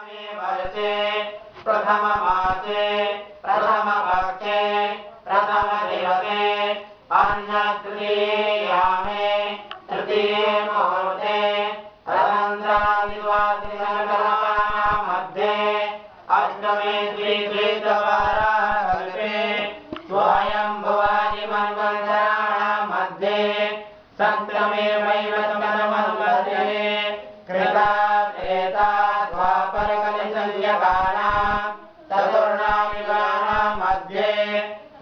वर्षे प्रथममासे प्रथमपक्षे प्रथमदिवसे अन्यतृतीयामे तृतीये मुहूर्ते रथन्द्रादिवादिसङ्कल्पानां मध्ये अष्टमे द्विद्वितवाराकल्पे स्वयंभुवादिमन्वन्तराणां मध्ये सप्तमे वैवस्वतमन्वते कृता द्वापरकलिसंज्ञकानां चतुर्णामिकानां मध्ये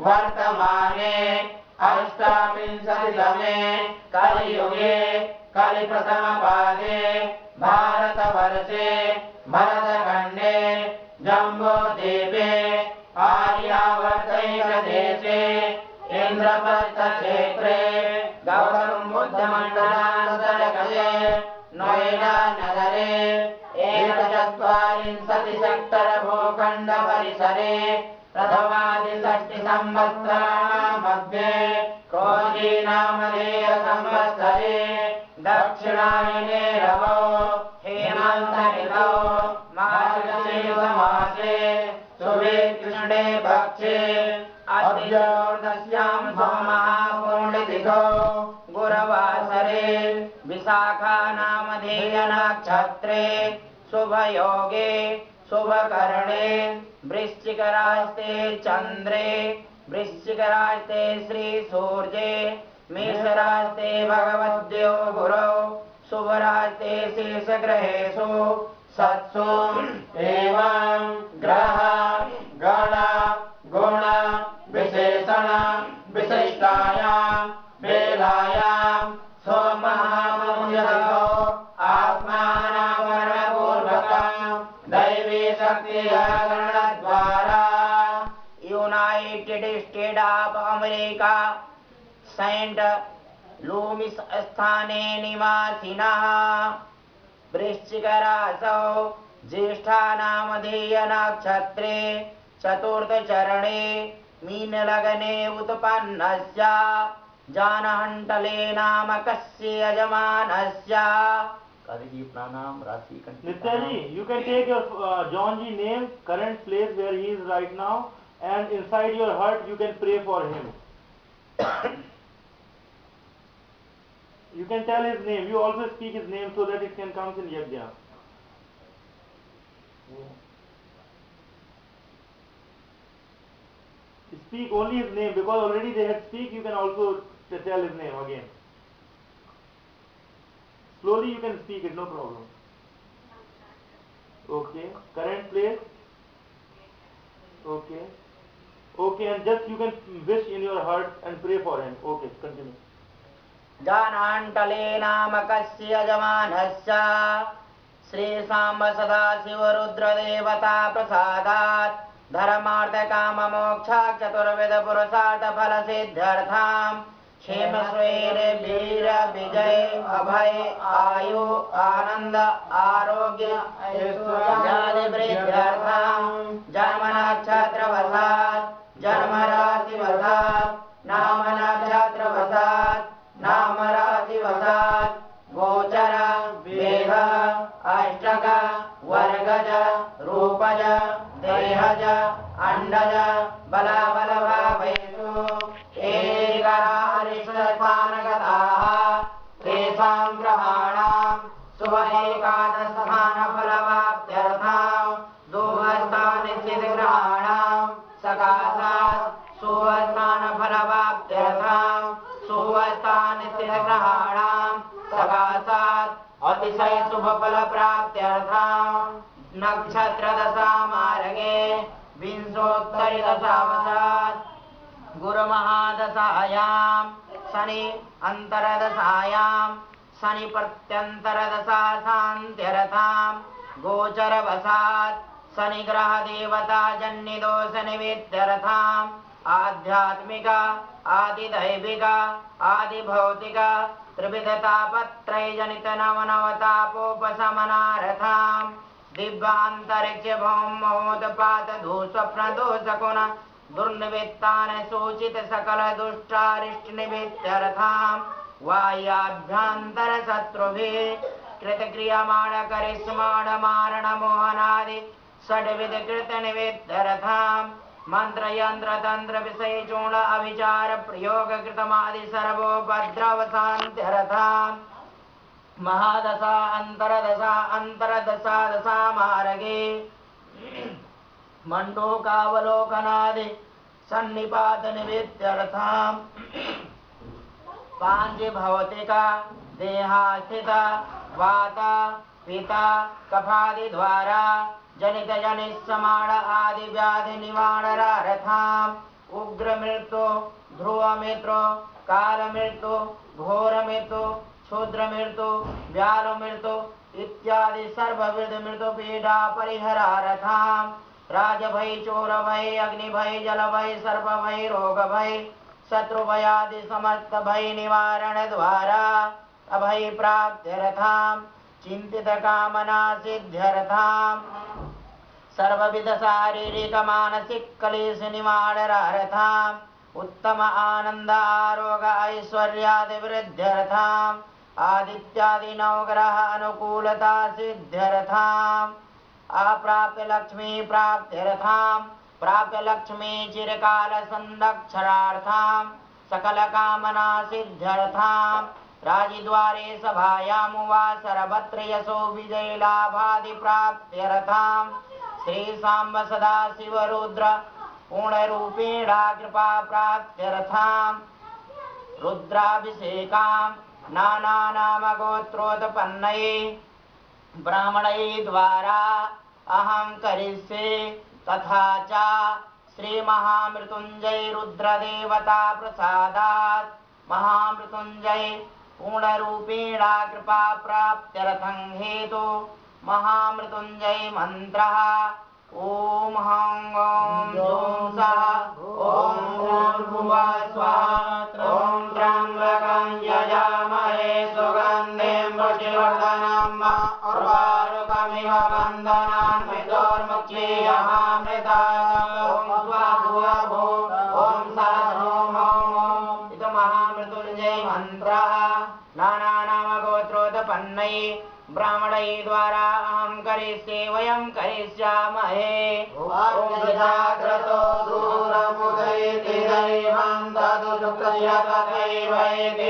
वर्तमाने अष्टाविंशतितमे कलियुगे कलिप्रथमपादे भारतवर्षे भरतखण्डे जम्बूद्वीपे आर्यावर्तैकदेशे इन्द्रप्रस्थक्षेत्रे गौतमबुद्धमण्डलान्तर्गते नोएडा नगरे 41 सेक्टर भूखण्ड परिसरे प्रथमादिषष्टि संवत्सराणां मध्ये क्रोधी नामधेय संवत्सरे दक्षिणायने रवौ हेमन्त ऋतौ मार्गशीर्षमासे शुभे कृष्णे पक्षे अद्योदश्यां सोमहापूर्णतिथौ गुरुवासरे विशाखा नामधेय नक्षत्रे शुभयोगे शुभकरणे वृश्चिकरास्ते चन्द्रे वृश्चिकरास्ते श्रीसूर्ये मेषरास्ते भगवद्यो गुरौ शुभरास्ते शेषग्रहेषु सत्सु एवं ग्रह गण गुण विशेषण विशिष्टायां वेलायां सोमहामन्यतो आत्मानामरणपूर्वकं दैवी शक्तिगणद्वारा United States of America Saint Loomis स्थाने निवासिनः वृश्चिकराशौ ज्येष्ठा नामधेय नक्षत्रे चतुर्थचरणे मीनलग्ने उत्पन्नस्य जानहण्टले नामकस्य यजमानस्य Kadiji pranam Rasi Nityaji, you can take your Johnji name, current place where he is right now, and inside your heart you can pray for him. You can tell his name. You also speak his name so that it can come in Yajna. Speak only his name, because already they had speak. You can also tell his name again. Slowly you can speak it, no problem. Okay. Current place. Okay. Okay, and just you can wish in your heart and pray for him. Okay, continue. जानहण्टले नामकस्य यजमानस्य श्रीसाम्ब सदाशिवरुद्रदेवता प्रसादात् धर्मार्थकाममोक्षा चतुर्विध पुरुषार्थ फलसिद्ध्यर्थां क्षेमस्वैरे वीर विजय अभय आयु आनंद आरोग्य ऐश्वर्यादिवृद्ध्यर्थां जन्म नक्षत्रवशात् जन्म राशिवशात् नाम नक्षत्रवशात् नाम राशिवशात् गोचर वेद अष्टक वर्गज रूपज देहज अंडज बलभावेषु एकादशस्थानगताः तेषां ग्रहाणां शुभ एकादशस्थानफलप्राप्त्यर्थां दुःस्थानस्थितग्रहाणां सकाशात् शुभस्थानफलप्राप्त्यर्थां शुभस्थानस्थितग्रहाणां सकाशात् अतिशय शुभफलप्राप्त्यर्थां नक्षत्रदशामार्गे विंशोत्तरदशावशात् गुरुमहादशायां शनि अंतरदशायां शनि प्रत्यंतरदशाशान्त्यर्थां गोचरवशात् शनिग्रह देवता जन्यदोषनिमित्यर्थां आध्यात्मिक आदिदैविक आदिभौतिक त्रिविधतापत्रयजनित नवनवतापोपशमनार्थां दिव्यान्तरिक्ष भौमोदपात धूस्वप्नदोषकुण दुर्निमित्तान् सूचित सकल दुष्टारिष्टनिमित्यर्थां वायाभ्यन्तर शत्रुभिः कृतक्रियमाण करिष्माण मारण मोहनादि षड्विध कृत निवेद्यर्थाम् मंत्र यंत्र तंत्र विषय चूर्ण अभिचार प्रयोग कृतमादि सर्वोपद्रवशान्त्यर्थाम् महादशा अंतरदशा दशा मार्गे मंडूकावलोकनादि सन्निपात निवेद्यर्थाम् पांच भौतिका देहास्थिता वाता पिता कफादि द्वारा जनित जनित समान आदि व्याधि निवारणार्थाम् उग्र मृत्यु ध्रुव मृत्यु काल मृत्यु घोर मृत्यु क्षुद्र मृत्यु व्याल मृत्यु इत्यादि सर्वविध मृत्यु पीडा परिहरार्थाम् राज भय चोर भय अग्नि भय जल भय सर्प भय रोग भय शत्रु भयादि समस्त भय निवारण द्वारा अभय प्राप्त्यर्थाम् चिंतित कामना सिद्ध्यर्थाम् सर्वविध शारीरिक मानसिक क्लेश निवारणार्थाम् उत्तम आनंद आरोग्य ऐश्वर्यादि वृद्ध्यर्थाम् आदित्यादि नवग्रह अनुकूलता सिद्ध्यर्थाम् अप्राप्य लक्ष्मी प्राप्त्यर्थाम् प्राप्य लक्ष्मी चिरकाल संरक्षणार्थाम् सकल कामना सिद्ध्यर्थाम् राजद्वारे सभायां वा सर्वत्र यशो विजय लाभादि प्राप्त्यर्थाम् श्री सांब सदा शिव रुद्र पूर्णरूपेण कृपा प्राप्त्यर्थाम् रुद्राभिषेकाम् नाना नाम गोत्रोत्पन्नये ब्राह्मणये द्वारा अहं करिष्ये तथा च श्री महामृत्युंजय रुद्रदेवता प्रसादात् महामृत्युंजय पूर्णरूपेण कृपा प्राप्त्यर्थं हेतु महामृत्युंजय मंत्रः ओम हं ओम जूं सः ओम भूर्भुवः स्वः ओम त्र्यंबकं यजामहे सुगन्धिं पुष्टिवर्धनम् उर्वारुकमिव बन्धनान् मृत्योर्मुक्षीयमामृतात् ओम स्वः ओम सः ओम इति महामृत्युंजय मंत्रः नाना नाम गोत्रोत्पन्नये ब्राह्मणये द्वारा अहं करिष्ये वयं करिष्यामहे ओम जाग्रतो दूरमुदयति दैवं तदु शुक्लस्य तथैवैति